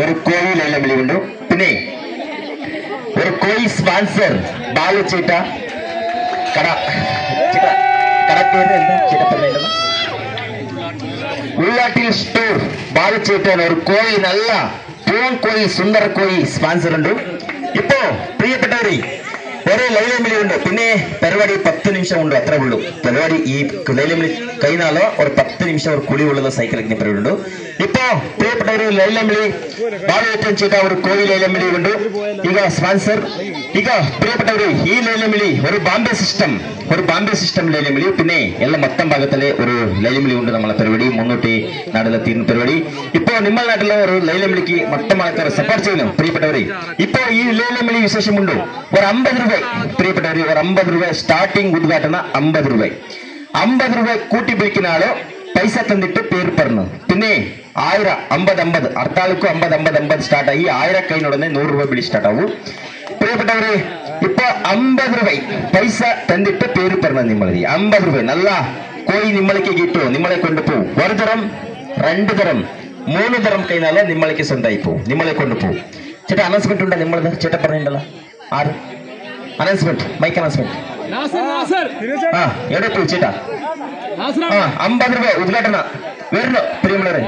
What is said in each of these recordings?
ഒരു കോഴി ലേലം വിളിയുണ്ട്. പിന്നെ ഒരു കോഴി സ്പോൺസർ ബാലു ചേട്ട കടപ്പേര് എന്താ ചേട്ട ഉള്ളാട്ടിൽ സ്റ്റോർ ബാലു ചേട്ടൻ ഒരു കോഴി നല്ല പൂവൻ കോഴി സുന്ദര കോഴി സ്പോൺസർ ഉണ്ട്. ഇപ്പോ പ്രിയപ്പെട്ടവരെ ഒരു ലൈലം വിളിയുണ്ട്. പിന്നെ പരിപാടി 10 നിമിഷം ഉണ്ട്, അത്രേ ഉള്ളൂ പരിപാടി. ഈ ലൈലം വിളി കഴിഞ്ഞാലോ ഒരു 10 നിമിഷം ഒരു കുളി ഉള്ളത് സൈക്കിളിന് പരിപാടി ഉണ്ട്. ഇപ്പോ പ്രിയപ്പെട്ടവര് ലൈലം വിളി ബാലു ചേട്ട ഒരു കോഴി ലൈലം വിളി ഉണ്ട്. ಈಗ ಸ್ಪಾನ್ಸರ್ ಈಗ പ്രിയപ്പെട്ടവര് ഈ ലൈലം വിളി ഒരു ബാംബെ സിസ്റ്റം ലൈലം വിളി. പിന്നെ എല്ലാ മൊത്തം ഭാഗത്തിലെ ഒരു ലൈലം വിളി ഉണ്ട്. നമ്മളെ പരിപാടി മുന്നോട്ട് നാട്ടിലെത്തിയിരുന്ന പരിപാടി. ഇപ്പോ നിമ്മ നാട്ടിലെ ഒരു ലൈലം വിളിക്ക് മൊത്തം ആൾക്കാർ സപ്പോർട്ട് ചെയ്യുന്നു പ്രിയപ്പെട്ടവരെ. ഇപ്പോ ഈ ലൈലം വിളി വിശേഷമുണ്ട്. ഒരു 50 രൂപ പ്രിയപ്പെട്ടവര്, ഒരു 50 രൂപ സ്റ്റാർട്ടിംഗ് ഉദ്ഘാടന 50 രൂപ. 50 രൂപ കൂട്ടി വിളിക്കുന്ന ആള് പൈസ തന്നിട്ട് പേര് പറഞ്ഞു. പിന്നെ 1000 50 അടുത്താൾക്കും 50 സ്റ്റാർട്ട് ആയി 1000 കഴിഞ്ഞുടനെ 100 രൂപ വിളി സ്റ്റാർട്ട് ആവും. പ്രിയപ്പെട്ടവരെ ഇപ്പൊ 50 രൂപ പൈസ തന്നിട്ട് പേര് പറഞ്ഞ നിമ്മളി 50 രൂപ നല്ല കോഴി നിമ്മളിക്ക് കിട്ടു. നിമ്മളെ കൊണ്ടുപോകും. ഒരു തരം 2 തരം 3 തരം കഴിഞ്ഞാല് നിമ്മളിക്ക് സ്വന്തമായി പോവും. നിമ്മളെ കൊണ്ടുപോകും. ചേട്ടാ അനൗൺസ്മെന്റ് ഉണ്ടോ നിമ്മളത്? ചേട്ടാ പറഞ്ഞിട്ടുണ്ടല്ലോ. ആര് അനൗൺസ്മെന്റ്? Mic announcement. എവിടെ പോയി ചേട്ടാ? 50 രൂപ ഉദ്ഘാടന വരുന്നു പ്രിയമുള്ളവരെ.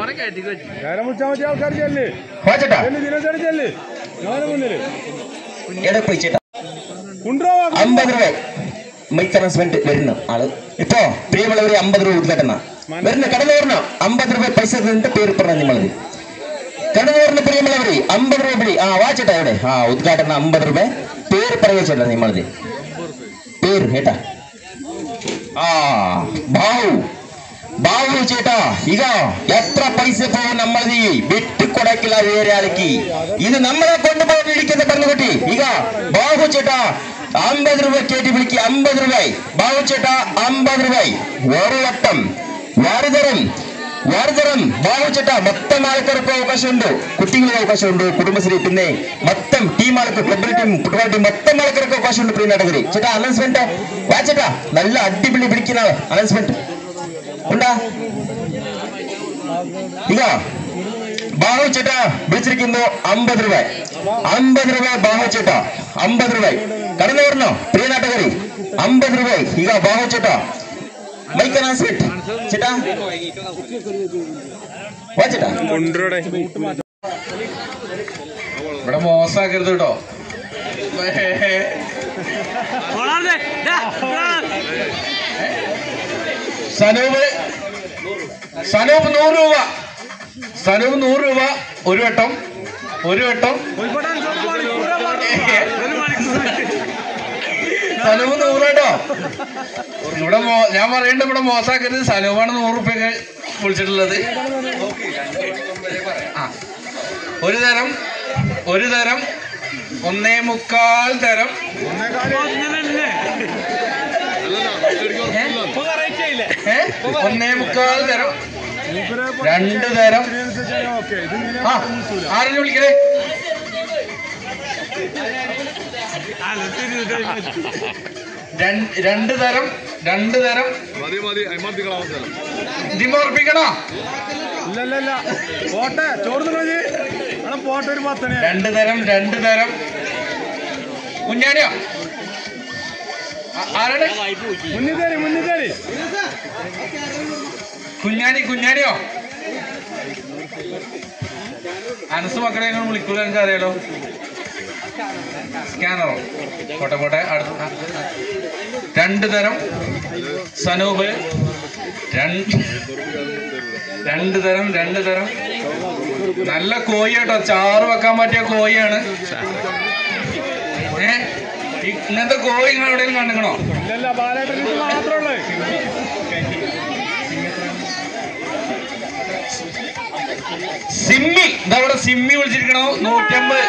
എവിടെ പോയി ചേട്ടാ? 50 രൂപ മൈക്ക് അനൗൺസ്മെന്റ് വരുന്നു ആള്. ഇപ്പോ പ്രിയമുള്ളവരെ 50 രൂപ ഉദ്ഘാടന വരുന്നു. കടന്നു വരണം. 50 രൂപ പൈസ തന്നിട്ട് പേര് പറഞ്ഞ നിമ്മളത് കടന്നു വരണം പ്രിയമുള്ളവരെ. 50 രൂപ വിളി. വാച്ചേട്ടാ എവിടെ? ഉദ്ഘാടന 50 രൂപ പേര് പറയുക ചേട്ടാ നിമ്മളത് പേര് കേട്ടാ. ബാബു ചേട്ടാ ಈಗ എത്ര പൈസ പോകും നമ്മളത് വിട്ടു കൊടുക്കില്ല വേറെ ആൾക്ക്. ഇത് നമ്മളെ കൊണ്ടുപോയി ഇടിക്കുന്ന പറഞ്ഞുകൊട്ടി. ಈಗ ബാബു ചേട്ടാ 50 രൂപ കേട്ടി വിളിക്ക്. 50 രൂപ ബാബു ചേട്ടാ 50 രൂപ ഒരു വട്ടം വാരതരം ബാബു ചേട്ടാ. മൊത്തം ആൾക്കാർക്ക് അവകാശമുണ്ട്, കുട്ടികൾക്ക് അവകാശമുണ്ട്, കുടുംബശ്രീ പിന്നെ മൊത്തം ടീം ആൾക്ക് ക്ലബ് ടീം ഫുട്ബോൾ ടീം മൊത്തം ആൾക്കാർക്ക് അവകാശമുണ്ട്. പ്രിയ നാട്ടുകാരി ചേട്ടാ അനൗൺസ്മെന്റ് വാച്ചേട്ടാ നല്ല അടിപൊളി വിളിക്കുന്ന അനൗൺസ്മെന്റ് ഉണ്ടാ. ಈಗ ബാബു ചേട്ടാ വിളിച്ചിരിക്കുന്നു 50 രൂപ. 50 രൂപ ബാബു ചേട്ടാ 50 രൂപ കടന്നു വരണോ പ്രിയ നാട്ടുകാരി? 50 രൂപ. ಈಗ ബാബു ചേട്ടാ മൈക്ക് അനൗൺസ്മെന്റ് ചേട്ടാ വാച്ചേട്ടാ. ഇവിടെ മോശമാക്കരുത് കേട്ടോ. സനൂപ് 100 രൂപ. സനൂപ് 100 രൂപ ഒരു വട്ടം സനൂപ് 100 കേട്ടോ. ഇവിടെ ഞാൻ പറയണ്ട ഇവിടെ മോശമാക്കരുത്. സനൂപാണ് 100 റുപ്യൊക്കെ വിളിച്ചിട്ടുള്ളത്. ഒരു തരം 1.25 തരം 1.25 തരം 2 തരം. ആരെങ്കിലും വിളിക്കണേ? 2 തരം ഇതിമർപ്പിക്കണോ? 2 തരം കുഞ്ഞാണിയോ? ആരാണ് കുഞ്ഞാണിയോ? അനസ് മക്കളെ വിളിക്കൂല എനിക്ക് അറിയാലോ. സ്കാനറോ? പോട്ടെ. 2 തരം സനൂപ് 2 തരം നല്ല കോഴി കേട്ടോ. ചാറ് വെക്കാൻ പറ്റിയ കോഴിയാണ്. ഇങ്ങനത്തെ കോഴി നിങ്ങൾ എവിടെയും കണ്ടിക്കണോ? സിമ്മി ഇതവിടെ സിമ്മി വിളിച്ചിരിക്കണോ? 150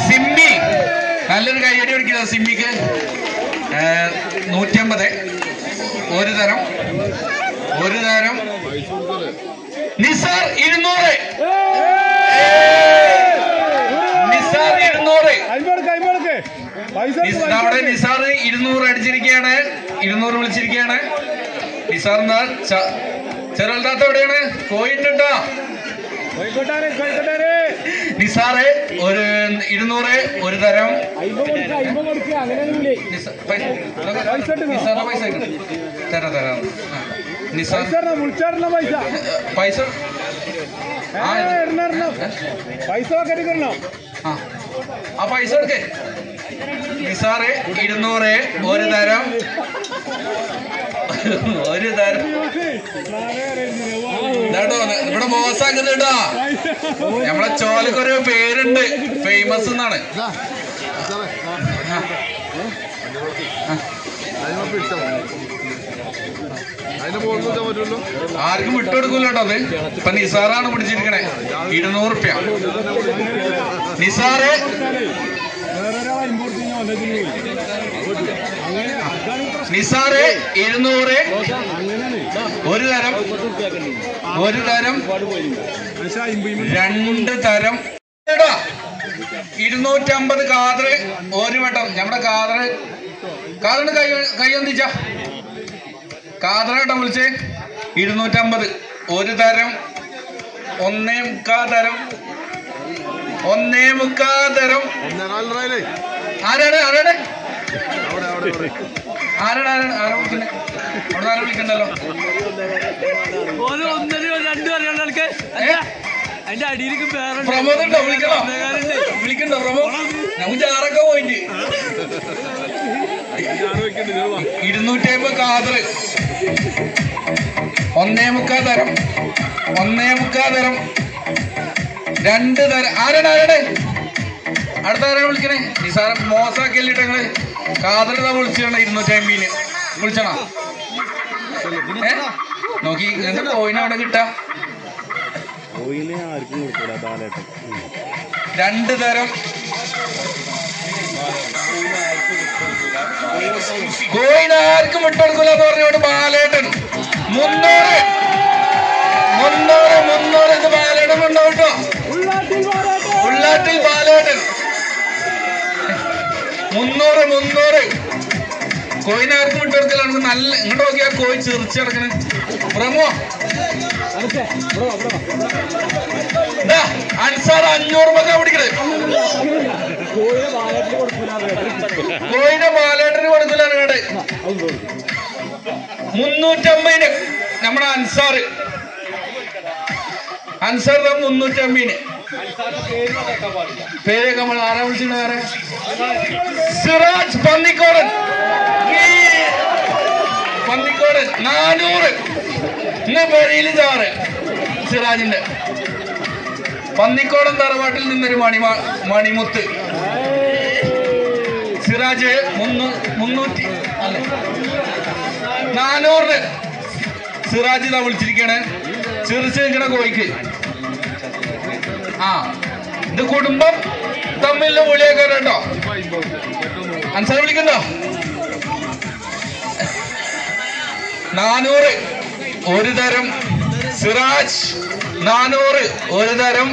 സിമ്മി. നല്ലൊരു കൈയടി പിടിക്കുക സിമ്മിക്ക്. 150 ഒരു തരം നിസാർ 200. നിസാർ 200 നമ്മുടെ നിസാർ 200 അടിച്ചിരിക്കുകയാണ്. 200 വിളിച്ചിരിക്കുകയാണ്. നിസാർ ചെറുതാത്ത എവിടെയാണ്? കോയിട്ടോ നിസാറ് ഒരു 200 ഒരു തരം പൈസ തരാം. നിസാർ പൈസ ആ പൈസ എടുക്കേ. നിസാറ് 200 ഒരു തരം ഇതാട്ടോ ഇവിടെ മോശമാക്കുന്നത് കേട്ടോ. നമ്മളെ ചോലക്ക് ഒരു പേരുണ്ട്, ഫേമസ് എന്നാണ്. ആർക്കും വിട്ടുകൊടുക്കൂല കേട്ടോ അത്. ഇപ്പൊ നിസാറാണ് പിടിച്ചിരിക്കണേ. 200 റുപ്യ നിസാറ്. നിസാറ് 200 ഒരു തരം 2 തരം 250 കാതറ് ഒരു വട്ടം. നമ്മുടെ കാതറിന് കൈ ഒന്നിച്ച കാതറ വിളിച്ചേ. 250 ഒരു തരം 1.25 തരം 1.25 തരം. ആരാണ് വിളിക്കണ്ടല്ലോ. പ്രമോദുണ്ടോ? വിളിക്കണ്ടോ പ്രമോ? നമുക്ക് ചാറൊക്കെ പോയിട്ട് 250 കാതറ് 1.25 തരം 1.25 തരം 2 തരം. ആരാണ് അടുത്ത ആരാണ് വിളിക്കണേ? നിസാര മോശമാക്കിയല്ലിട്ട് ഞങ്ങള് കാതറ് വിളിച്ചാണ്. 250 വിളിച്ചണോ? നോക്കി എന്താ കോയിന് അവിടെ കിട്ടാ? 2 തരം കോയിന് ആർക്കും വിട്ടുകൊടുക്കൂല എന്ന് പറഞ്ഞോണ്ട് ബാലേട്ടൻ 300 ഇത് ബാലേട്ടൻ ഉണ്ടാവും കേട്ടോ. ഉള്ളാട്ടിൽ ബാലേട്ടൻ 300 കോയിന് ആർക്കും വിട്ടുകൊടുക്കലാണ്. നല്ല ഇങ്ങോട്ട് നോക്കിയാ കോയി ചിറിച്ചടക്കണ്. പ്രമോ അൻസാർ 500 രൂപ പിടിക്കണേ. കോയിനെ ബാലേട്ടന് കൊടുക്കലാണ് കേട്ടെ. 350 നമ്മുടെ അൻസാർ 350. പേരൊക്കെ നമ്മൾ ആരാ വിളിച്ചിട്ട്? വേറെ സിറാജ് പന്നിക്കോടൻ 400. ഇന്ന് പെരിയിൽ ചാറ് സിറാജിന്റെ. പന്നിക്കോടൻ തറവാട്ടിൽ നിന്നൊരു മണിമുത്ത്. സിറാജ് 300 അല്ലേ 400. സിറാജ് ഇതാ വിളിച്ചിരിക്കണേ. ചിറിച്ച് നിൽക്കണ കോയിക്ക്. ഇത് കുടുംബം തമ്മിലുള്ള വിളിയൊക്കെ കേട്ടോ. അൻസാർ വിളിക്കണ്ടോ? 400 ഒരു തരം സിറാജ് 400 ഒരു തരം.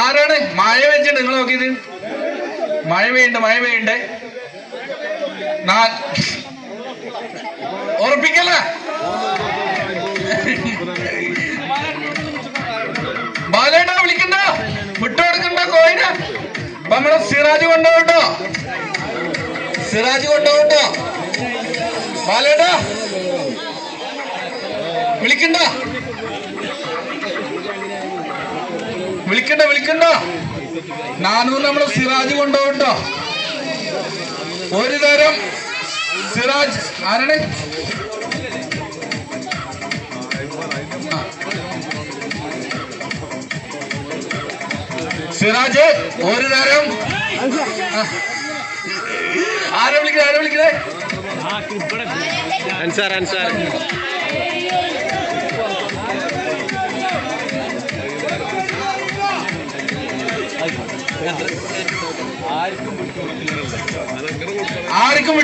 ആരാണ് മഴ വെച്ചിട്ട് നിങ്ങൾ നോക്കിയത്? മഴ പെയ്യണ്ടേ ഉറപ്പിക്കല്ല. ബാലേട്ടനെ വിളിക്കണ്ട, വിട്ടുകൊടുക്കണ്ട കോയിന. അപ്പൊ നമ്മളെ സിറാജ് കൊണ്ടുപോകട്ടോ. ബാലേട്ടാ വിളിക്കണ്ട 400 നമ്മളെ സിറാജ് കൊണ്ടുപോകട്ടോ. ഒരു തരം സിറാജ്. ആരാണ്? സിറാജ് ഒരു തരം. ആരെ വിളിക്കണേ? അൻസാർ ആർക്കും വിട്ടുകൊടുക്കില്ലെന്ന് ആർക്കും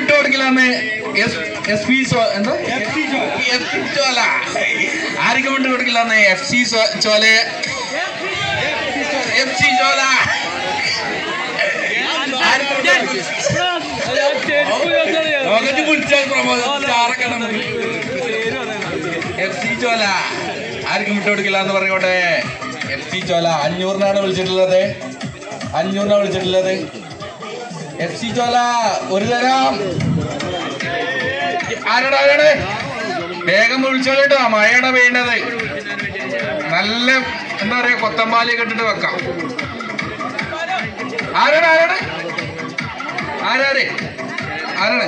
വിട്ടുകൊടുക്കില്ലെന്ന് FC ചോല പകുതി വിളിച്ചാൽ FC ചോല ആർക്കും വിട്ടുകൊടുക്കില്ല എന്ന് പറഞ്ഞോട്ടെ. FC ചോല 500-നാണ് വിളിച്ചിട്ടുള്ളത്. 500-നാണ് വിളിച്ചിട്ടുള്ളത്. FC ചോല ഒരു തരം. ആരാണ് വേഗം വിളിച്ചോളൂ കേട്ടോ. മഴയാണ് പെയ്യുന്നത്. നല്ല എന്താ പറയാ കൊത്തമ്പാലി കെട്ടിട്ട് വെക്കാം. ആരാണ് ആരാണ് ആരാണ് ആരാണ്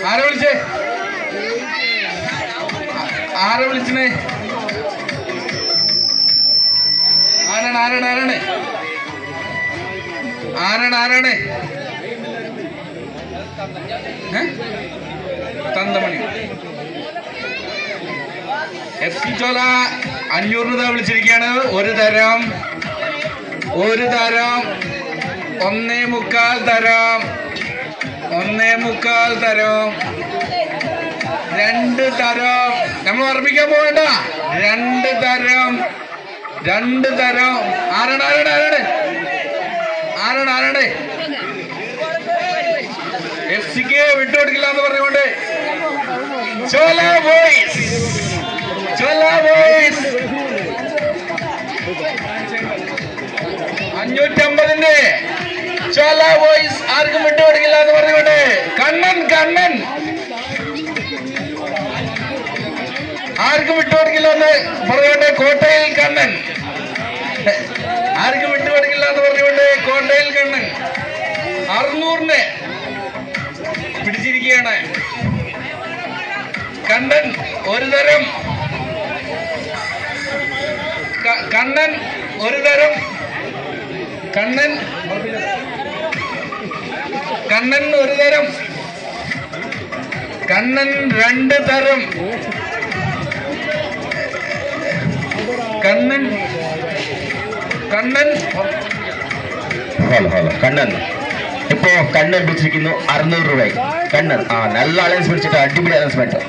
ആരാ വിളിച്ചേ? ആരാ വിളിച്ചേ? ആരാണ് ആരാണ് ആരാണ് ആരാണ് ആരാണ് തന്തമണി FC ചോല 500 രൂപ വിളിച്ചിരിക്കുകയാണ്. ഒരു തരം 1.25 തരം 1.25 തരം 2 തരം. നമ്മൾ ഉറപ്പിക്കാൻ പോകണ്ട. 2 തരം. ആരാണ് ആരാണ് ആരാണ് ആരാണ് ആരാണ് FC-ക്ക് വിട്ടുകൊടുക്കില്ല എന്ന് പറഞ്ഞുകൊണ്ട് ചോല ബോയ്സ് 550-ന്റെ ചോല ബോയ്സ് ആർക്കും വിട്ടുകൊടുക്കില്ല എന്ന് പറഞ്ഞുകൊണ്ട് കണ്ണൻ ആർക്കും വിട്ടുകൊടുക്കില്ല എന്ന് പറഞ്ഞുകൊണ്ട് കോട്ടയിൽ കണ്ണൻ ആർക്കും വിട്ടുകൊടുക്കില്ല എന്ന് പറഞ്ഞുകൊണ്ട് കോട്ടയിൽ കണ്ണൻ 600-ന് പിടിച്ചിരിക്കുകയാണ്. കണ്ണൻ ഒരു തരം. കണ്ണൻ ഒരു തരം. കണ്ണൻ ഒരു തരം. കണ്ണൻ 2 തരം. കണ്ണൻ കണ്ണൻ ഇപ്പോ കണ്ണൻ പിടിച്ചിരിക്കുന്നു 600 രൂപ. കണ്ണൻ നല്ല അലയൻസ് പിടിച്ചിട്ട് അടിപൊളി അലയൻസ്മെന്റ്.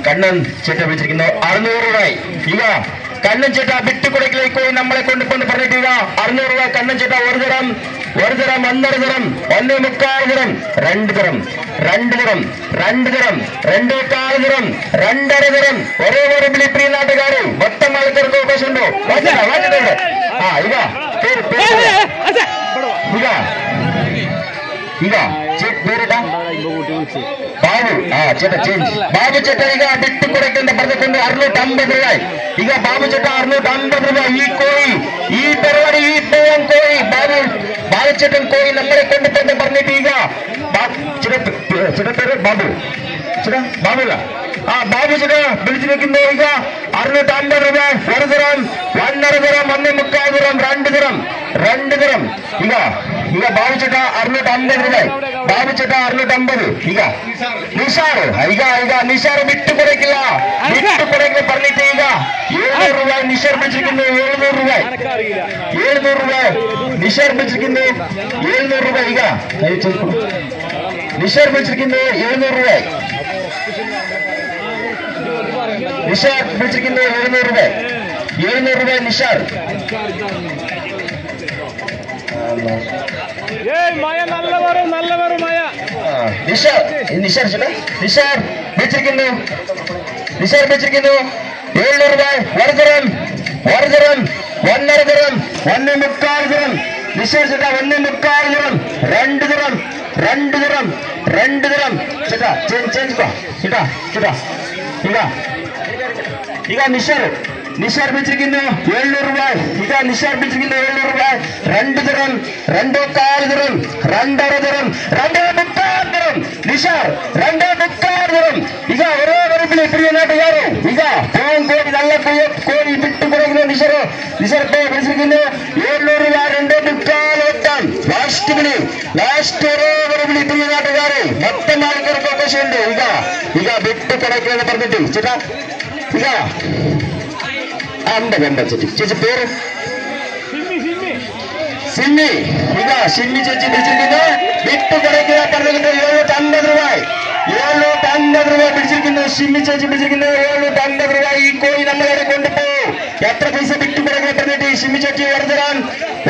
കണ്ണൻ ചേട്ട പിടിച്ചിരിക്കുന്നു 600 രൂപ. ഇവ കണ്ണൻ ചേട്ട വിട്ടുകൊടുക്കിലേക്ക് പോയി നമ്മളെ കൊണ്ടുപോയി പറഞ്ഞിട്ട് 600 രൂപ. കണ്ണൻ ചേട്ട ഒരു തരം 1.5 തരം 1.25 തരം 2 തരം 2 തരം 2 തരം 2.25 തരം 2.5 തരം. ഒരേ ഒരു വിളി പ്രിയ നാട്ടുകാര് മൊത്തം ആൾക്കാർക്ക് അവകാശമുണ്ടോ? ബാബു ചേട്ടാ ചേഞ്ച്. ബാബു ചേട്ട ಈಗ ಬಿಟ್ಟುಕೊಡಕ್ಕೆ ಬರೆದುಕೊಂಡು 650 രൂപ. ಈಗ ಬಾಬು ചേട്ട 650 രൂപ. ഈ കോഴി ഈ പരിപാടി ഈ പൂവൻ കോഴി ബാബു ചേട്ടൻ കോഴി നമ്മളെ കൊണ്ടുപോയി പറഞ്ഞിട്ട് ಈಗ ചേട്ട പേര് ബാബു ചേട്ടാ ബാബുല ബാബു ചേട്ട വിളിച്ചിരിക്കുന്നു. ಈಗ 650 രൂപ. 1 തരം 1.5 തരം 1.25 തരം 2 തരം 2 തരം. ಈಗ ബാബു ചേട്ട 650 രൂപ. ബാബു ചേട്ട 650. ಈಗ നിഷാർ വിട്ടുകൊടുക്കില്ല പറഞ്ഞിട്ട് ಈಗ 700 രൂപ നിഷാർ പിടിച്ചിരിക്കുന്നു. 700 രൂപ നിഷാർ പിടിച്ചിരിക്കുന്നു. 700 രൂപ. ಈಗ നിഷാർ പിടിച്ചിരിക്കുന്നു 700 രൂപ. നിഷാർ പിടിച്ചിരിക്കുന്നു 700 രൂപ. 700 രൂപ നിഷാർ. നിഷാർ വെച്ചിരിക്കുന്നു 700 രൂപ. 1 തരം 1.5 തരം 1.25 തരം. നിഷാർ ചേട്ടാ 1.25 തരം 2 തരം 2 തരം. ചേട്ടാ ചേട്ടാ ಈಗ നിഷാർ വെച്ചിരിക്കുന്നു 700 രൂപ. ಈಗ നിഷാർ വെച്ചിരിക്കുന്നു 700 രൂപ. 2 തരം 2.25 തരം 2.5 തരം 2.25 തരം. നിഷാർ 2.25 തരം. ಈಗ ഒരേ ഒരു വിളി പ്രിയ നാട്ടുകാര്. ಈಗ പൂവൻ കോഴി നല്ല കോഴി വിട്ടുകൊടുക്കുന്ന നിഷാർ വിളിച്ചിരിക്കുന്നു 700 രൂപ. 2.25 വട്ടം ലാസ്റ്റ് വിളി. ഒരേ ഒരു വിളി പ്രിയ നാട്ടുകാര് മൊത്തം ആൾക്കാർക്ക് അവകാശമുണ്ട്. ಈಗ വിട്ടുകൊടുക്കുന്ന പറഞ്ഞിട്ട് ചേട്ടാ ಈಗ ചേച്ചി പേര് സിമ്മി. ಈಗ സിമ്മി ചേച്ചി പിടിച്ചിരിക്കുന്നു. വിട്ടുകൊടുക്കുക പറഞ്ഞിട്ട് 750 രൂപ. 750 രൂപ പിടിച്ചിരിക്കുന്നു. സിമ്മി ചേച്ചി പിടിച്ചിരിക്കുന്നു 750 രൂപ. ഈ കോഴി നമ്മളെ കൊണ്ടുപോകും. എത്ര പൈസ വിട്ടു കൊടുക്കാൻ പറഞ്ഞിട്ട് ഷിമിച്ചേട്ടി 1 തരാം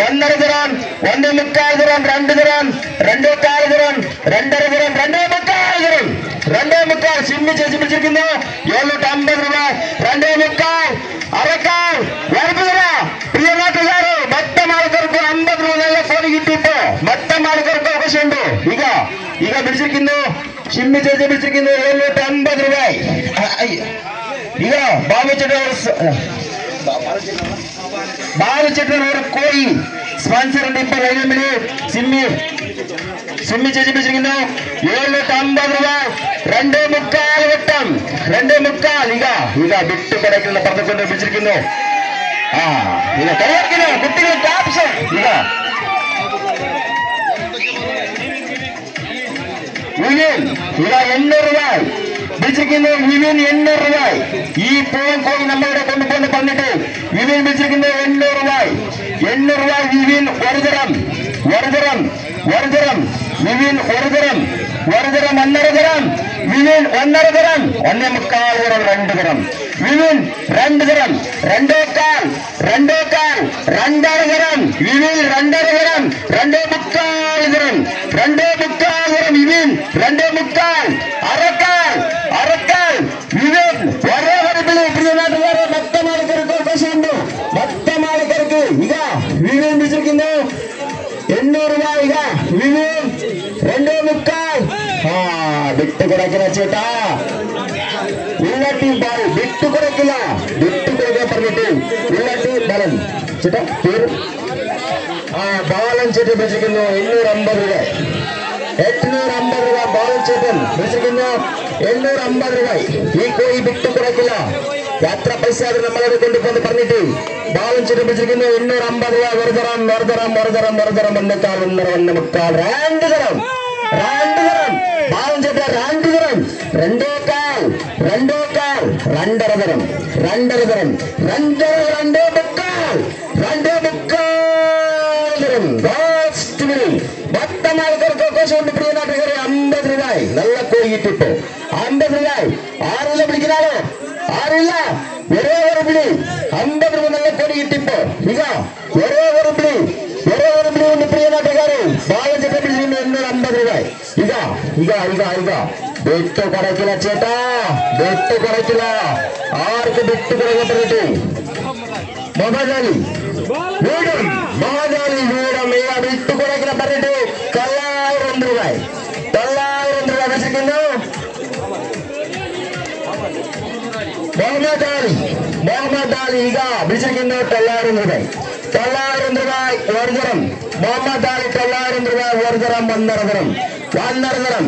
1.5 തരാം 1.25 തരാം 2 തരാം 2.25 തരാം 2.5 തരാം 2.25 തരാം 2.25 ഷിമ്മി ചേച്ചി പിടിച്ചിരിക്കുന്നു 750 രൂപ 2.25 അരക്കാൽ 1 തരാം പ്രിയ നാട്ടുകാരെ മൊത്തം ആൾക്കാർക്ക് 50 രൂപ നല്ല ഫോൺ കിട്ടിയിപ്പോ മൊത്തം ആൾക്കാർക്ക് അവകാശമുണ്ട് ಈಗ ಬಿಡಿಸಿರ್ಕಿಂದು ಶಿಮ್ಮಿ ಚೇಚೆ ಬಿಡಿಸಿರ್ಕಿಂದು 750 ರೂಪಾಯಿ ಈಗ ಬಾಲು ಚಟ್ರವರ ಕೋಯಿ ಸ್ಪಾನ್ಸರ್ ഉണ്ട് ഇപ്പോൾ ലൈനിൽ മിനി സിമ്മി ചേച്ചി പിടിച്ചിരിക്കുന്നു 750 രൂപ 2.25 വട്ടം 2.25 ಈಗ ಬಿಟ್ಟು ಕೊಡಕಿಲ್ಲ ಪಡೆದುಕೊಂಡು ಬಿಡಿಸಿರ್ಕಿನ್ನು ಈಗ ಕೈಯಾರ್ಕಿಲ್ಲ ಕುಟ್ಟಿಗಳ ಟಾಪ್ಸ್ ಈಗ വിവിൻ ഇവ 800 രൂപ വിളിച്ചിരിക്കുന്നു വിവിൻ 800 രൂപ ഈ പൂവൻ കോഴി നമ്മളിവിടെ കൊണ്ടുപോകുന്ന പറഞ്ഞിട്ട് വിവിൻ വിളിച്ചിരിക്കുന്നത് 800 രൂപ 800 രൂപ വിവിൻ 1 തരം വിവിൻ 1 തരം 1.5 തരം വിവിൻ 1.5 തരം 1.25 തരം 2 തരം വിവിൻ 2 തരം 2.25 2.5 തരം വിവിൻ 2.5 തരം 2.25 തരം 2.25 തരം വിവിൻ 2.25 അരക്കാൽ വിവിൻ ഒരേ ഒരു വിളി പ്രിയ നാട്ടുകാരെ മൊത്തം ആൾക്കാർക്ക് അവകാശമുണ്ട് മൊത്തം ആൾക്കാർക്ക് ಈಗ വിവിൻ വിളിച്ചിരിക്കുന്നു 800 രൂപ ಈಗ വിവിൻ 2.25 ಬಿಟ್ಟು ಕೊಡಕಿಲ್ಲ ಚೇಟಾ ಉಳ್ಳಾಟಿ ಬಾಲ್ ಬಿಟ್ಟು ಕೊಡಕಿಲ್ಲ പറഞ്ഞിട്ട് ഉള്ളാട്ടി ബാലൻ ചേട്ടാ പേര് ബാലൻ ചേട്ടൻ വിളിച്ചിരിക്കുന്നു 850 രൂപ 850 രൂപ ബാലൻ ചേട്ടൻ വിളിച്ചിരിക്കുന്നു 850 രൂപ ഈ കോഴി വിട്ടു കൊടുക്കില്ല യാത്ര പൈസ അത് നമ്മളെ കൊണ്ടുപോകുന്ന പറഞ്ഞിട്ട് ബാലൻ ചേട്ടൻ വിളിച്ചിരിക്കുന്നു 850 രൂപ 1 തരം 1 തരം 1 തരം 1 തരം 1 കാൽ 1.25 2 തരം ബാലൻ ചേട്ടൻ 2 തരം 2 കാൽ 2.5 തരം 2.5 തരം 2.5 മൊത്തം ആൾക്കാർക്ക് അവകാശമുണ്ട് പ്രിയ നാട്ടുകാരെ 50 രൂപ നല്ല കോഴി കിട്ടിപ്പോ 50 രൂപ ആറില്ല പിടിക്കുന്നാലോ ആറില്ല ഒരേ ഒരു പിടി 50 രൂപ നല്ല കോഴി കിട്ടിപ്പോ ಈಗ ഒരേ ഒരു പിടി ഉണ്ട് പ്രിയ നാട്ടുകാരെ ബാലൻ ചേട്ടൻ പിടിച്ചിരുന്നു 850 രൂപ ಈಗ ಬಿಟ್ಟು ಕೊಡಕಿಲ್ಲ ಚೇಟಾ ಬಿಟ್ಟು ಕೊಡಕಿಲ್ಲ ಆರ್ಕು ಬಿಟ್ಟು ಕೊಡಕ പറഞ്ഞിട്ട് മഹാജാലി വീടും ಈಗ ಬಿಟ್ಟು ಕೊಡಕಿಲ್ಲ പറഞ്ഞിട്ട് 900 രൂപ വെച്ചിരിക്കുന്നു മുഹമ്മദ് അലി ಈಗ ಬಿಡಿಸಿരിക്കുന്നു 900 രൂപ 900 രൂപ 1 തരം മുഹമ്മദ് അലി 900 രൂപ 1 തരം 1.5 തരം 1.5 തരം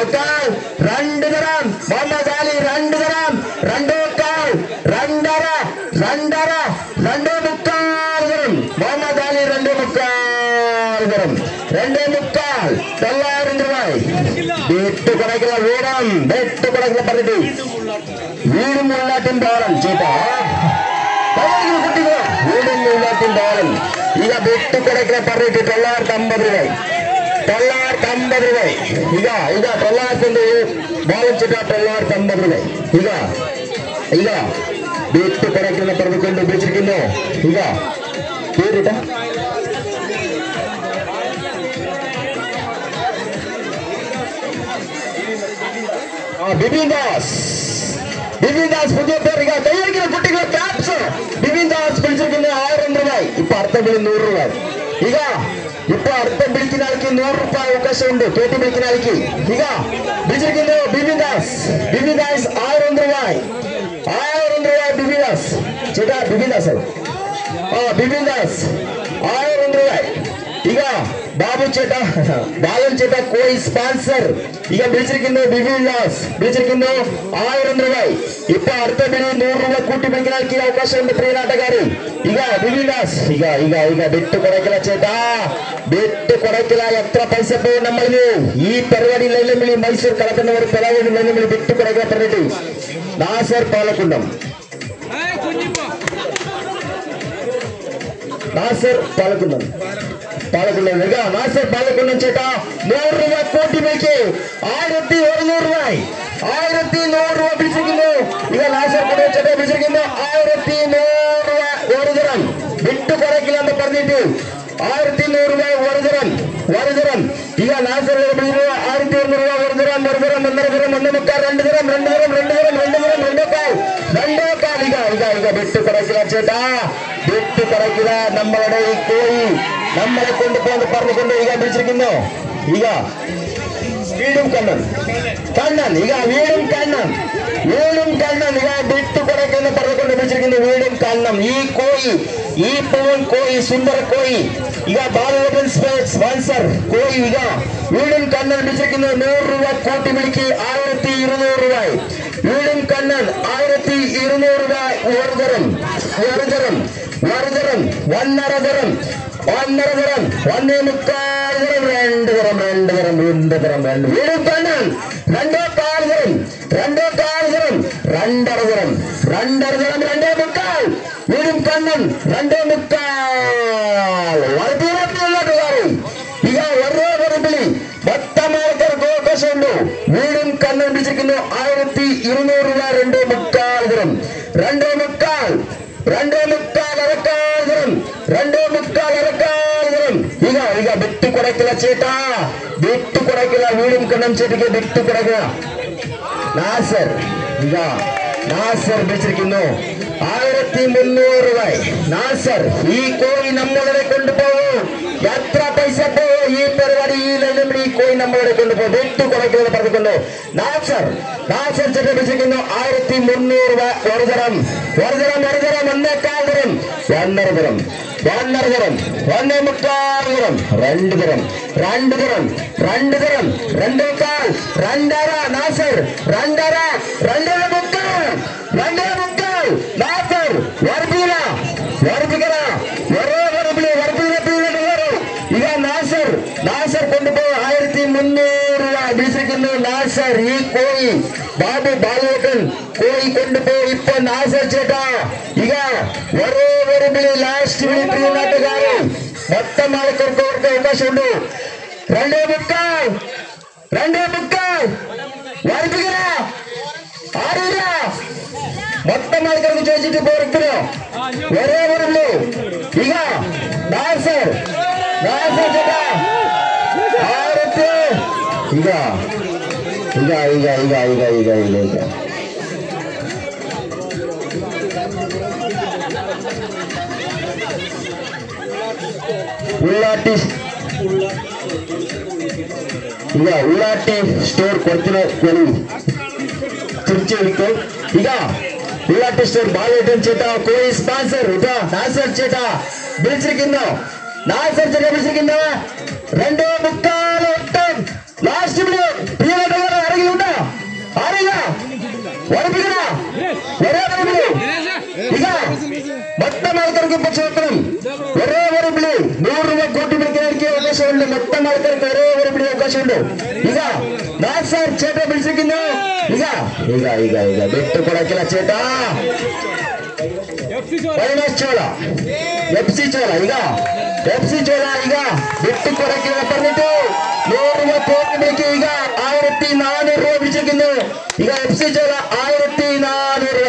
1.25 2 തരം മുഹമ്മദ് അലി 2 തരം 2.25 2.5 തരം മുഹമ്മദ് അലി 2.25 തരം 2.25 900 രൂപ വിട്ടു കൊടുക്കില്ല വിട്ടു കൊടുക്കില്ല പറഞ്ഞിട്ട് വീടും ഉള്ളാട്ടും ബാലൻ ചേട്ടാ കുട്ടികളോ വീടും ഉള്ളാട്ടും ബാലൻ ಈಗ ಬಿಟ್ಟು ಕೊಡಕ್ಕೆ പറഞ്ഞിട്ട് 950 രൂപ 950 രൂപ ಈಗ 900 ಬಾಲನ್ ചേട്ടാ 950 രൂപ ಈಗ ಬಿಟ್ಟು ಕೊಡಕ್ಕೆ പറഞ്ഞുകൊണ്ട് വെച്ചിരിക്കുന്നു ಈಗ പേരിട്ട ബിപിൻ ദാസ് പുതിയ പേര് കൈയടിക്കുന്ന കുട്ടികൾ ക്യാപ്സ് ബിപിൻ ദാസ് പിടിച്ചിരിക്കുന്നത് 1000 രൂപ ഇപ്പൊ അർത്ഥം വിളി 100 രൂപ ಈಗ ഇപ്പൊ അർത്ഥം വിളിക്കുന്ന ആൾക്ക് 100 രൂപ അവകാശമുണ്ട് കേട്ടി വിളിക്കുന്ന ആൾക്ക് ಈಗ പിടിച്ചിരിക്കുന്നു ബിപിൻ ദാസ് 1000 രൂപ ബിപിൻ ദാസ് ചേട്ടാ ബിപിൻ ദാസ് ബിപിൻ ദാസ് 1000 രൂപ ಈಗ ബാബു ചേട്ടാ ബാലൻ ചേട്ടാ കോഴി സ്പോൺസർ ಈಗ പിടിച്ചിരിക്കുന്നു ബിപിൻ ദാസ് പിടിച്ചിരിക്കുന്നു 1000 രൂപ ഇപ്പൊ അടുത്ത ബിലി 100 രൂപ കൂട്ടി പിടിക്കാൻ അവകാശമുണ്ട് പ്രിയ നാട്ടുകാരെ ಈಗ ബിപിൻ ദാസ് ಈಗ ಬಿಟ್ಟು ಕೊಡಕಿಲ್ಲ ചേട്ടാ ಬಿಟ್ಟು ಕೊಡಕಿಲ್ಲ എത്ര പൈസ പോകും നമ്മളിന് ഈ പരിപാടി ലൈലമിളി മൈസൂർ കളക്കുന്നവർ പെരാവൂർ ലൈലമിളി ಬಿಟ್ಟು ಕೊಡಕಿಲ್ಲ പറഞ്ഞിട്ട് നാസർ പാലക്കുണ്ടം നാസർ പാലക്കുണ്ടം നാസർ പാലക്കുണ്ടം ചേട്ടാ 100 രൂപ കൂട്ടി വെക്ക് 1100 രൂപ 1100 രൂപ പിടിച്ചിരിക്കുന്നു ಈಗ നാസർ ചേട്ടാ പിടിച്ചിരിക്കുന്നു 1100 വിളിക്കൂ 1100 രൂപ ഒരു തരം ಈಗ ನಾಸರ್ 1200 രൂപ ഒരു തരം ഒന്നര തരം ഒന്ന് മുക്കാൽ രണ്ട് തരം രണ്ടേ കാൽ ಈಗ ಬಿಟ್ಟು ಕೊಡಕಿಲ್ಲ ചേട്ടാ ಬಿಟ್ಟು ಕೊಡಕಿಲ್ಲ നമ്മളുടെ ഈ കോഴി നമ്മളെ കൊണ്ടുപോകുന്നു പറഞ്ഞുകൊണ്ട് ಈಗ വിളിച്ചിരിക്കുന്നു ಈಗ വീടും കണ്ണൻ ಈಗ വീടും കണ്ണൻ ಈಗ ಬಿಟ್ಟು ಕೊಡಕಿಲ್ಲ പറഞ്ഞുകൊണ്ട് വിളിച്ചിരിക്കുന്നു വീടും കണ്ണൻ ഈ കോഴി ഈ പൂവൻ കോഴി സുന്ദര കോഴി ಈಗ ಬಾಲಿವುಡ್ ಸ್ಪಾನ್ಸರ್ കോഴി ಈಗ വീടും കണ്ണൻ വിളിച്ചിരിക്കുന്നു 100 രൂപ കോട്ടി വിളിക്ക് 1200 രൂപ വീടും കണ്ണൻ 1200 രൂപ ഒരു തരം ഒന്നര തരം ഒന്നേ മുക്കാൽ തരം രണ്ട് തരം വീടും കണ്ണൻ രണ്ടേ കാൽ തരം രണ്ടര തരം രണ്ടേ മുക്കാൽ വീടും കണ്ണൻ രണ്ടേ മുക്കാൽ ಈಗ ಒರೇ ಬಿಳಿ ಭತ್ತ ಮಾಲಕರಿಗೆ ಅವಕಾಶ ಉಂಟು വീടും കണ്ണൻ വിളിച്ചിരിക്കുന്നു 1200 രൂപ രണ്ടേ മുക്കാൽ അരക്കാൽ ಈಗ ಬಿಟ್ಟು ಕೊಡಕಿಲ್ಲ ചേട്ടാ ಬಿಟ್ಟು ಕೊಡಕಿಲ್ಲ വീടും കണ്ണൻ ചേട്ടിക്ക് ಬಿಟ್ಟು ಕೊಡಕಿല്ല നാസർ വിളിച്ചിരിക്കുന്നു 1300 രൂപ നാസർ ഈ കോഴി നമ്മളെ കൊണ്ടുപോകും എത്ര പൈസ പോകും ഈ പരിപാടി ഈ കോഴി നമ്മളെ കൊണ്ടുപോകും വിട്ടു കൊടുക്കുന്നത് പറഞ്ഞിട്ടുണ്ട് നാസർ ചേട്ടൻ വിളിച്ചിരിക്കുന്നു 1300 രൂപ ഒരു തരം ഒന്നേക്കാൽ തരം ഒന്നര തരം ഒന്നേ മുക്കാൽ തരം രണ്ട് തരം രണ്ടേക്കാൽ രണ്ടര നാസർ രണ്ടേ മുക്കാൽ നാസർ വർദ്ധിക്കല ಈಗ ನಾಸರ್ കൊണ്ടുപോയി 1300 രൂപ വിളിച്ചിരിക്കുന്നു നാസർ ഈ കോഴി ബാബു ബാലുവേട്ടൻ കോഴി കൊണ്ടുപോയി ഇപ്പൊ നാസർ ചേട്ടാ ಈಗ ഒരേ ഒരു വിളി ലാസ്റ്റ് വിളി പ്രിയ നാട്ടുകാരൻ മൊത്തം ആൾക്കാർക്ക് അവർക്ക് അവകാശം ഉണ്ട് രണ്ടേ മുക്കാൽ വർദ്ധിക്കല ആരില്ല മൊത്തം ആൾക്കാർക്ക് ചോദിച്ചിട്ട് പോരത്തില്ലോ ഒരേ ഒരു വിളി ಈಗ നാസർ ചേട്ടാ ಈಗ ಉಳ್ಳಾಟಿ ಸ್ಟೋರ್ ಕೊಡ್ತಿರೋ ಕುರ್ಚಿ ಇಟ್ಟು ಈಗ ಉಳ್ಳಾಟಿ ಸ್ಟೋರ್ ಬಾಲಿವುಡ್ ചേട്ടാ കോഴി സ്പോൺസർ നാസർ ചേട്ടാ വിളിച്ചിരിക്കുന്നു രണ്ടേ മുക്കാൽ ഒട്ടം ലാസ്റ്റ് ആരെങ്കിലും ഉണ്ടോ ആരില്ല ഉറപ്പിക്കണ ಈಗ മൊത്തം ആൾക്കാർക്ക് ഇപ്പൊ ചോദിക്കണം ഒരേ ഒരു വിളി 100 രൂപ കോട്ടി വിളിക്കാനായിരിക്കും അവകാശമുണ്ട് മൊത്തം ആൾക്കാർക്ക് ഒരേ ഒരു വിളി അവകാശമുണ്ട് ಈಗ നാസർ ചേട്ടാ വിളിച്ചിരിക്കുന്നു ಈಗ ಬಿಟ್ಟು ಕೊಡಕಿಲ್ಲ ചേട്ടാ ಚೋಳ ಎಫ್ಸಿ ಚೋಳ ಈಗ ಬಿಟ್ಟು ಕೊಡಕಿಲ್ಲ പറഞ്ഞിട്ട് 100 രൂപ കോട്ടി വിളിക്ക് ಈಗ 1400 രൂപ വിളിച്ചിരിക്കുന്നു ಈಗ എഫ്സി ചോള 1400 രൂപ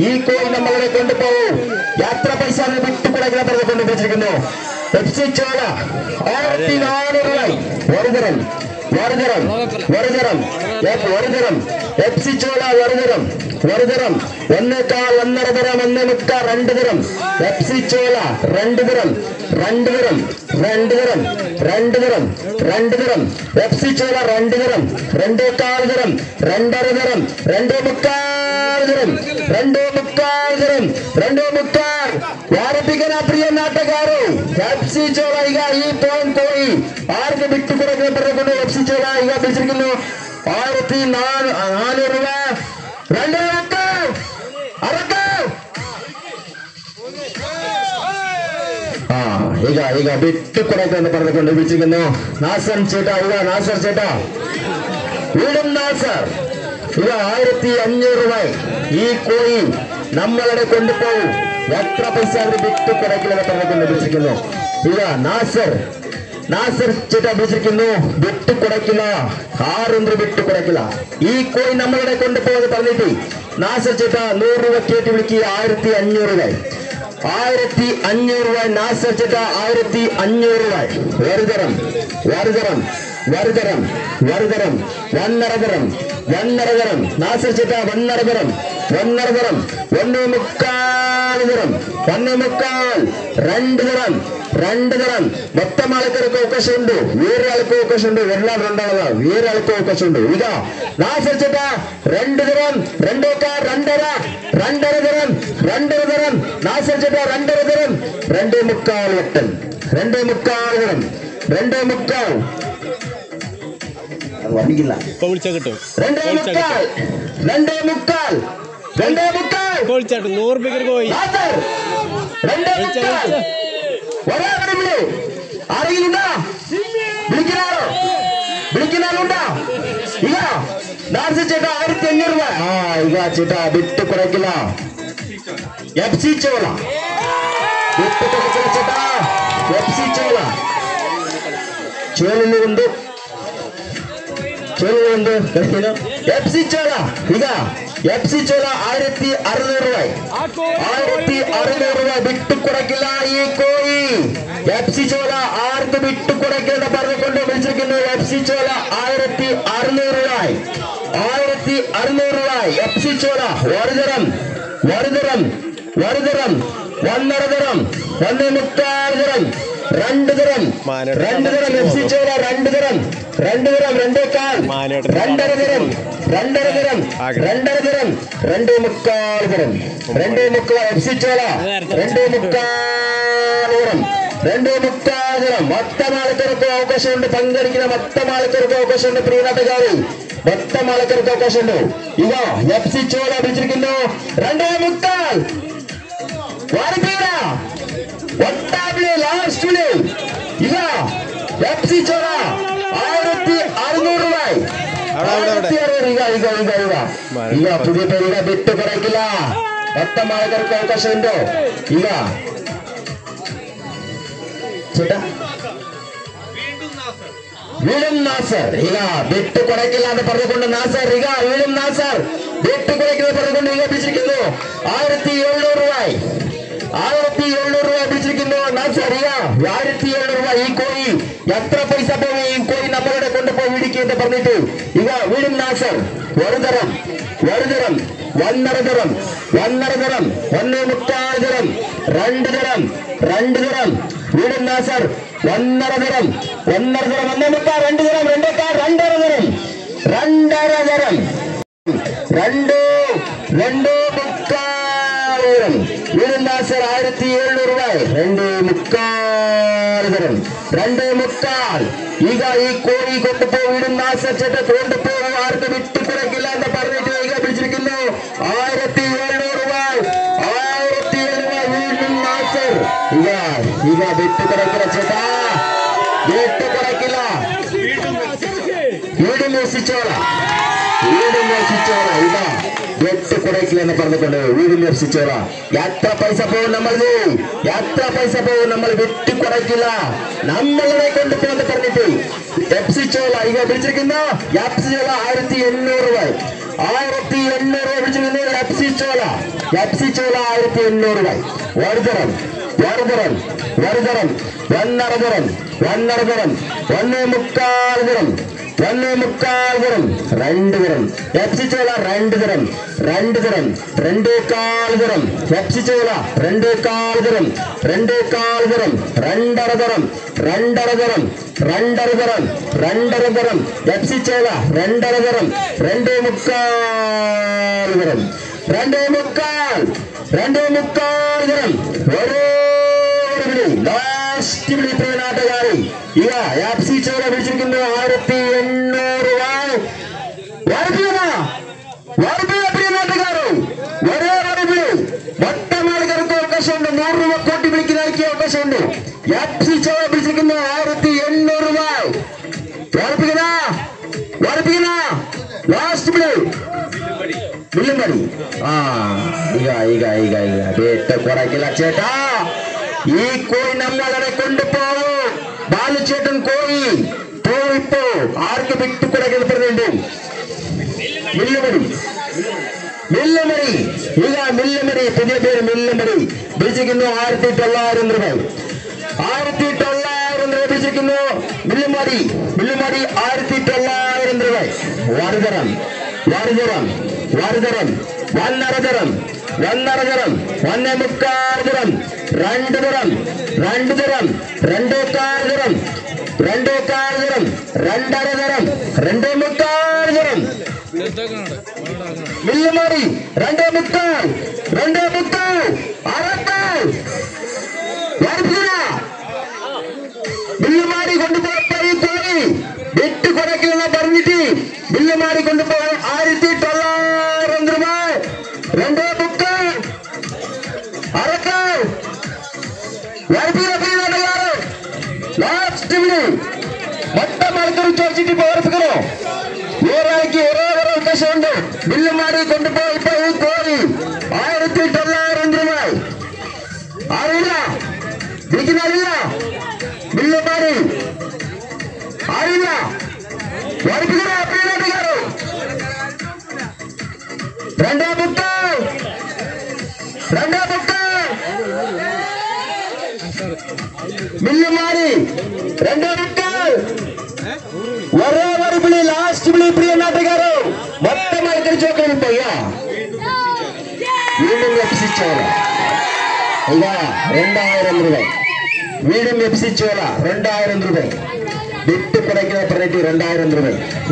ഈ കോഴി നമ്മളെ കൊണ്ടുപോകും യാത്ര പൈസ വിട്ടു കൊടുക്കില്ല പറഞ്ഞുകൊണ്ട് വെച്ചിരിക്കുന്നു എഫ്സി ചോള 1400 രൂപ ഒരു തരം എഫ്സി ചോള ഒരു തരം ഒന്നേക്കാൽ ഒന്നര തരം ഒന്നേ മുക്കാൽ രണ്ട് തരം എഫ്സി ചോള രണ്ട് തരം എഫ്സി ചോള രണ്ട് തരം രണ്ടേക്കാൽ തരം രണ്ടര തരം രണ്ടേ മുക്കാൽ വാർപ്പിക്കന പ്രിയ നാട്ടുകാരെ എഫ്സി ചോള ಈಗ ഈ പോയി ആർക്ക് വിട്ടു കൊടുക്കാൻ പറഞ്ഞുകൊണ്ട് എഫ്സി ചോള ಈಗ വിളിച്ചിരിക്കുന്നു 1400 രൂപ രണ്ടേ മുക്കാൽ ಈಗ ಬಿಟ್ಟು ಕೊಡಕ್ಕೆ പറഞ്ഞുകൊണ്ട് വിളിച്ചിരിക്കുന്നു നാസർ ചേട്ടാ വീടും നാസർ ಈಗ 1500 രൂപ ഈ കോഴി നമ്മളെ കൊണ്ടുപോകും എത്ര പൈസ ಬಿಟ್ಟು ಕೊಡക്കിಲ್ಲ പറഞ്ഞുകൊണ്ട് വിളിച്ചിരിക്കുന്നു ಈಗ നാസർ ചേട്ടാ വിളിച്ചിരിക്കുന്നു ಬಿಟ್ಟು ಕೊಡക്കില്ല 600 ಬಿಟ್ಟು ಕೊಡക്കിಲ್ಲ ഈ കോഴി നമ്മളെ കൊണ്ടുപോകുന്നത് പറഞ്ഞിട്ട് നാസർ ചേട്ടാ 100 രൂപ കേട്ട് വിളിക്ക് 1500 രൂപ 1500 രൂപ നാസർ ചേട്ട 1500 രൂപ ഒരുതരം ഒരുതരം ഒരുതരം ഒരുതരം ഒന്നരതരം നാസർ ചേട്ട ഒന്നരതരം ഒന്നരതരം 1.25 രണ്ട് തരം മൊത്തം ആൾക്കാർക്ക് അവകാശമുണ്ട് വേറെ ആൾക്ക് അവകാശമുണ്ട് എല്ലാം രണ്ടാളതാ വേറെ ആൾക്ക് അവകാശമുണ്ട് ಈಗ നാസർ ചേട്ട 2 തരം 2.5 രണ്ടര നാസർ ചേട്ട 2 തരം 2.25 വട്ടം 2.25 തരം 2.25 വർണ്ണിക്കില്ല 2.25 ആരെങ്കിലുണ്ടാ വിളിക്കുന്നാളുണ്ടാ ಈಗ നാസർ ചേട്ട 1500 രൂപ ಈಗ ചേട്ടാ വിട്ട് കുറയ്ക്കില്ല FC ചോള വിട്ട് കുറയ്ക്കില്ല ചേട്ടാ FC ചോള ചോളിൽ ഉണ്ട് FC ചോള ಈಗ FC ചോള 1600 രൂപ 1600 രൂപ വിട്ട് കുറയ്ക്കില്ല ഈ കോഴി FC ചോള ആർക്ക് വിട്ട് കുറയ്ക്കില്ല പറഞ്ഞുകൊണ്ട് വിളിച്ചിരിക്കുന്നു FC ചോള 1600 രൂപ 1600 രൂപ FC ചോള ഒരുതരം ഒന്നരതരം 1.25 തരം രണ്ട് തരം FC ചോള രണ്ട് തരം 2.25 രണ്ടര തരം 2.25 തരം FC ചോള 2.25 തരം മൊത്തം ആൾക്കാർക്ക് അവകാശമുണ്ട് പങ്കെടുക്കുന്ന മൊത്തം ആൾക്കാർക്ക് അവകാശമുണ്ട് പ്രിയ നാട്ടുകാരി മൊത്തം ആൾക്കാർക്ക് അവകാശമുണ്ട് ಈಗ FC ചോള വിളിച്ചിരിക്കുന്നു 2.25 ലാസ്റ്റ് ಈಗ FC ചോള 1600 രൂപ ಈಗ പുതിയ പേരുടെ വിട്ട് കുറയ്ക്കില്ല മൊത്തം ആൾക്കാർക്ക് അവകാശമുണ്ടോ ಈಗ ചേട്ടാ വീടും നാസർ ಈಗ വിട്ട് കുറയ്ക്കില്ല എന്ന് പറഞ്ഞുകൊണ്ട് നാസർ ಈಗ വീടും നാസർ വിട്ട് കുറയ്ക്കുന്നത് പറഞ്ഞുകൊണ്ട് ಈಗ പിടിച്ചിരിക്കുന്നു 1700 രൂപ 1700 രൂപ പിടിച്ചിരിക്കുന്നു നാസർ ಈಗ 1700 രൂപ ഈ കോഴി എത്ര പൈസ പോകും ഈ കോഴി നമ്മളുടെ കൊണ്ടുപോയി ഇടിക്കുക എന്ന് പറഞ്ഞിട്ട് ಈಗ വീടും നാസർ ഒരുതരം ഒന്നര തരം 1.25 തരം രണ്ട് തരം വീടും നാസർ ഒന്നര തരം 1.25 രണ്ടര തരം വീടും നാസർ 1700 രൂപ 2.25 തരം 2.25 ಈಗ ಈ ಕೋಳಿ കൊണ്ടുപോയി വീടും നാസർ ചേട്ട കൊണ്ടുപോകും ആർക്ക് വിട്ട് കുറയ്ക്കില്ല എന്ന് പറഞ്ഞിട്ട് ಈಗ പിടിച്ചിരിക്കുന്നു 1700 രൂപ 1700 രൂപ വീടും നാസർ ಈಗ വിട്ട് കുറയ്ക്കില്ല ചേട്ടാ വിട്ട് കുറയ്ക്കില്ല വീടും മോശിച്ചോള ಈಗ വിട്ട് കുറയ്ക്കില്ല എന്ന് പറഞ്ഞുകൊണ്ട് വീടും മോശിച്ചോള എത്ര പൈസ പോകും നമ്മൾ വിട്ട് കുറയ്ക്കില്ല നമ്മളെ കൊണ്ടുപോകുന്ന പറഞ്ഞിട്ട് FC ചോള ಈಗ വിളിച്ചിരിക്കുന്ന FC ചോള 1800 രൂപ 1800 രൂപ വിളിച്ചിരിക്കുന്നു FC ചോള 1800 രൂപ ഒരുതരം ഒന്നര തരം 1.25 തരം 1.25 തരം രണ്ട് തരം FC ചോള രണ്ട് തരം 2.25 തരം FC ചോള 2.25 തരം 2.25 തരം രണ്ടര തരം 2.25 തരം FC ചോള രണ്ടര തരം 2.25 തരം 2.25 തരം ലാസ്റ്റ് വിളി പ്രിയ നാട്ടുകാരി ಈಗ FC ചോള വിളിച്ചിരിക്കുന്നു 1800 രൂപ പ്രിയ നാട്ടുകാರು ഒരേ ഒരു വിളി മൊത്തം ആൾക്കാർക്ക് അവകാശമുണ്ട് 100 രൂപ കോട്ടി വിളിക്കുന്നതിന് അവകാശമുണ്ട് FC ചോള വിളിച്ചിരിക്കുന്നു 1800 രൂപ ഉറപ്പിക്കുന്ന ലാസ്റ്റ് വിളി വില്ലുംപടി ಈಗ വിട്ട് കുറയ്ക്കില്ല ചേട്ടാ ഈ കോഴി നമ്മളെ കൊണ്ടുപോകും ബാലുചേട്ടൻ കോഴി പോയിപ്പോ ആർക്ക് വിട്ടു കുറയ്ക്കുന്നത് പറഞ്ഞിട്ടുണ്ട് മില്ലുമറി. ಈಗ മില്ലുമറി പുതിയ പേര് മില്ലുമറി വിളിച്ചിരിക്കുന്നു 1900 രൂപ. 1900 രൂപ വിളിച്ചിരിക്കുന്നു മില്ലുമറി. മില്ലുമറി 1900 രൂപ. വാരുതരം വാരുതരം വാരുതരം വന്നരതരം വന്നരതരം 1.25 ദരം 2 ദരം 2 ദരം 2.25 ദരം 2.25 ദരം 2.5 ദരം 2.25 ദരം. മില്ലുമറി 2.25 2.25 അറത്താൽ മില്ലുമാരി കൊണ്ടുപോയി പോയി വിട്ട് കൊടുക്കില്ലെന്ന് പറഞ്ഞിട്ട് മില്ലുമാരി കൊണ്ടുപോയി 1900 രൂപ. 2.25 അറത്താൽ ലാസ്റ്റ് മൊത്തം ആൾക്കാർ ചോദിച്ചിട്ട് ഓർപ്പിക്കണോ? ഒരാൾക്ക് ഒരേ അവകാശമുണ്ട്. മില്ലുമാരി കൊണ്ടുപോയി പോയി 1900 രൂപ. അറിയില്ല വിളിക്കുന്നില്ല മില്ലുമാരി അറിയില്ല ഓർപ്പിക്കണോ? പ്രിയനാട്ടുകാരോ 2.25 മില്ലുമാരി 2.25 ഒരേ ഒരു വിളി ലാസ്റ്റ് വിളി. പ്രിയ നാട്ടുകാരോ മൊത്തം ആൾക്കാർ ചോദിക്കണം. പോയാ വീണ്ടും എഫ്സി ചോള ഇതാ 2000 രൂപ. വീണ്ടും എഫ്സി ചോള 2000 രൂപ. വിട്ട് കുറയ്ക്കുന്ന പറഞ്ഞിട്ട് 2000 രൂപ.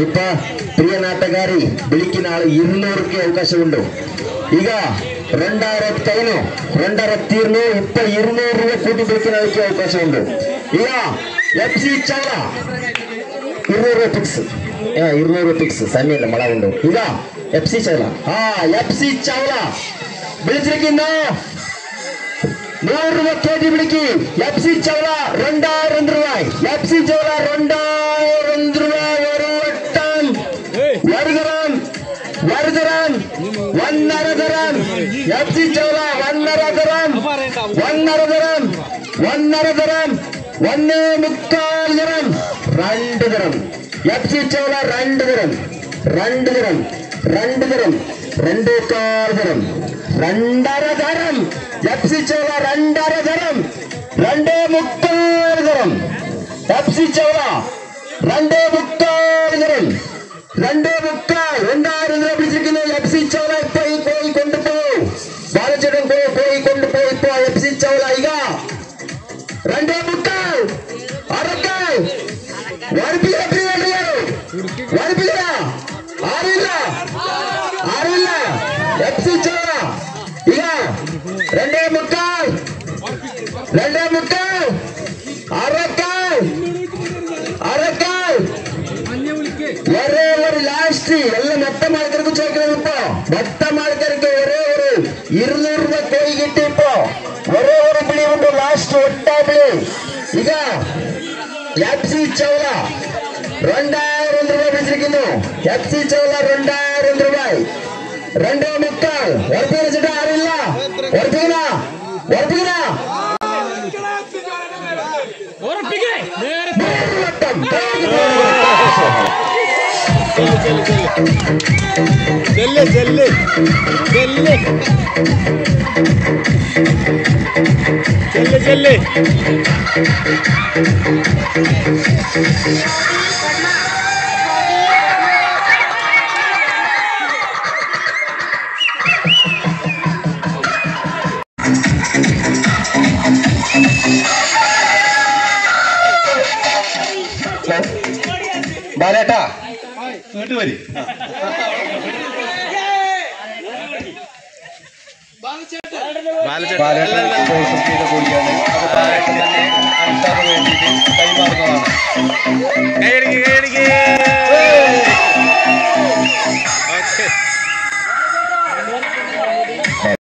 ഇപ്പൊ പ്രിയ നാട്ടുകാരി വിളിക്കുന്ന ആള് 200 അവകാശമുണ്ട്. ಈಗ 2000 ಕೈನು 2000 ತೀರ್ನು ಇಪ್ಪ 200 ರೂಪಾಯಿ ಕೂಟಿ ಬೆಳಕಿನಕ್ಕೆ ಅವಕಾಶ ಉಂಟು. ಈಗ ಎಫ್ಸಿ ಚೌಲ 200 ರೂಪಾಯಿ ಫಿಕ್ಸ್. 200 ರೂಪಾಯಿ ಫಿಕ್ಸ್. ಸಮಯ ಇಲ್ಲ ಮಳ ಉಂಟು. ಈಗ ಎಫ್ಸಿ ಚೌಲ ಎಫ್ಸಿ ಚೌಲ ಬಿಳಿಸಿರಿಕಿನ್ನು 100 ರೂಪಾಯಿ ಕೇಟಿ ಬಿಳಿಕಿ ಎಫ್ಸಿ ಚೌಲ 2000 ರೂಪಾಯಿ. ಎಫ್ಸಿ ಚೌಲ 2000 ರೂಪಾಯಿ. ഒരു വട്ടം വറുതരം വറുതരം 1.5 ദരം എഫ്സി ചൗല 1.5 ദരം 1.5 ദരം 1.5 ദരം 1.25 ദരം 2 ദരം എഫ്സി ചൗല 2 ദരം 2 ദരം 2 ദരം 2.25 ദരം 2.5 ദരം എഫ്സി ചൗല 2.5 ദരം 2.25 ദരം എഫ്സി ചൗല 2.25 ദരം 2.25 2000 രൂപ പിടിച്ചിരിക്കുന്നു. എഫ്സി ചൗല ഇപ്പൊ ഈ കോഴി കൊണ്ടുപോകും. ബാലചേട്ടൻ കോഴി കൊണ്ടുപോയി ഇപ്പൊ എഫ്സി ചൗല ಈಗ 2.25 അറക്കാൽ വർപ്പിക്കല ആരില്ല എഫ്സി ചൗല ಈಗ 2.25 അറക്കാൽ ഒരേ ഒരു ലാസ്റ്റ് എല്ലാം മൊത്തം ആൾക്കാർക്ക് ചോദിക്കണം. ഇപ്പൊ മൊത്തം ആൾക്കാർക്ക് ഒരേ ഒരു 200 രൂപ കോഴി കിട്ടി. ഇപ്പൊ ഒരേ ഒരു പിടി ഉണ്ട് ലാസ്റ്റ് ഒട്ടാ പിടി. ಈಗ എഫ്സി ചൗല 2000 രൂപ പിടിച്ചിരിക്കുന്നു. എഫ്സി ചൗല 2000 രൂപ 2.25 ഉറപ്പിച്ചിട്ട് ആരില്ല ഉറപ്പിക്കണ ചെല്ല് ചെല്ല് ചെല്ല് ചെല്ല് ചെല്ല് ബാലേട്ടാ ഇങ്ങോട്ട് വരി. ബാലേട്ടൻ സ്പോൺസർ ചെയ്ത കൂടിയാണ്. അത് ബാലേട്ടൻ തന്നെ അടുത്തത് വേണ്ടിയിട്ട് കൈമാറുന്നതാണ്.